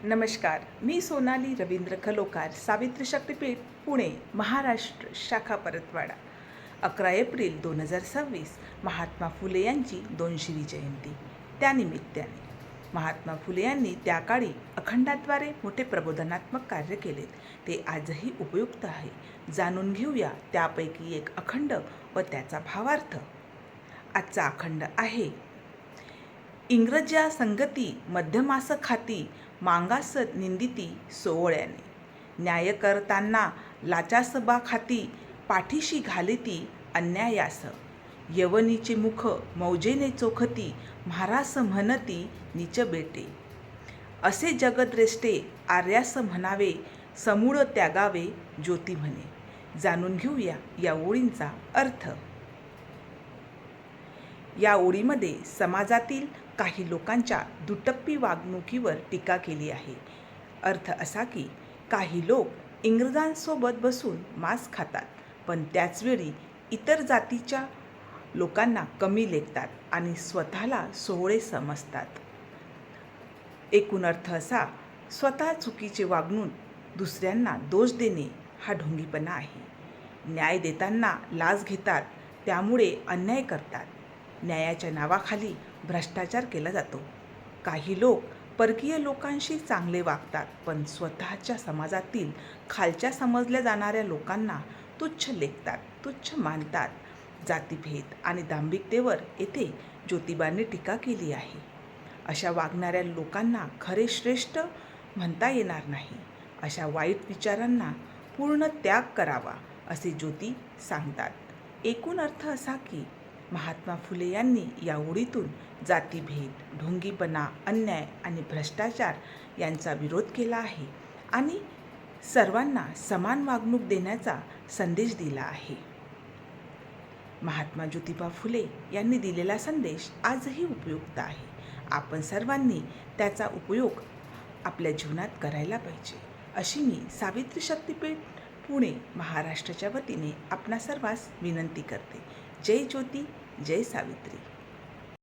नमस्कार, मी सोनाली रवींद्र खलोकार, सावित्री शक्तीपीठ, पुणे, महाराष्ट्र, शाखा परतवाडा. 11 एप्रिल 2026 महात्मा फुले यांची 200वी जयंती. त्यानिमित्ताने महात्मा फुले यांनी त्या काळी अखंडाद्वारे मोठे प्रबोधनात्मक कार्य केलेत. ते आजही उपयुक्त आहे. जाणून घेऊया त्यापैकी एक अखंड व त्याचा भावार्थ. आजचा अखंड आहे: इंग्रजा संगती मध्यमास खाती, मागास निंदिती सोवळ्याने. न्याय करताना लाचासबा खाती, पाठीशी घालिती अन्यायास. यवनीचे मुख मौजेने चोखती, म्हारास म्हणती नीच बेटे. असे जगद्रेष्टे आर्यास म्हणावे, समूळ त्यागावे ज्योती म्हणे. जाणून घेऊया या ओळींचा अर्थ. या ओळीमध्ये समाजातील काही लोकांच्या दुटप्पी वागणुकीवर टीका केली आहे. अर्थ असा की काही लोक इंग्रजांसोबत बसून मांस खातात, पण त्याचवेळी इतर जातीच्या लोकांना कमी लेखतात आणि स्वतःला सोहळे समजतात. एकूण अर्थ असा: स्वतः चुकीचे वागणून दुसऱ्यांना दोष देणे हा ढोंगीपणा आहे. न्याय देताना लाच घेतात, त्यामुळे अन्याय करतात. न्यायाच्या नावाखाली भ्रष्टाचार केला जातो. काही लोक परकीय लोकांशी चांगले वागतात, पण स्वतःच्या समाजातील खालच्या समजल्या जाणाऱ्या लोकांना तुच्छ लेखतात, तुच्छ मानतात. जातीभेद आणि दांभिकतेवर येथे ज्योतिबांनी टीका केली आहे. अशा वागणाऱ्या लोकांना खरे श्रेष्ठ म्हणता येणार नाही. अशा वाईट विचारांना पूर्ण त्याग करावा असे ज्योती सांगतात. एकूण अर्थ असा की महात्मा फुले यांनी या ओळीतून जातीभेद, ढोंगीपणा, अन्याय आणि भ्रष्टाचार यांचा विरोध केला आहे आणि सर्वांना समान वागणूक देण्याचा संदेश दिला आहे. महात्मा ज्योतिबा फुले यांनी दिलेला संदेश आजही उपयुक्त आहे. आपण सर्वांनी त्याचा उपयोग आपल्या जीवनात करायला पाहिजे, अशी मी सावित्री शक्तीपीठ, पुणे, महाराष्ट्राच्या वतीने आपणा सर्वांस विनंती करते. जय ज्योती, जय सावित्री.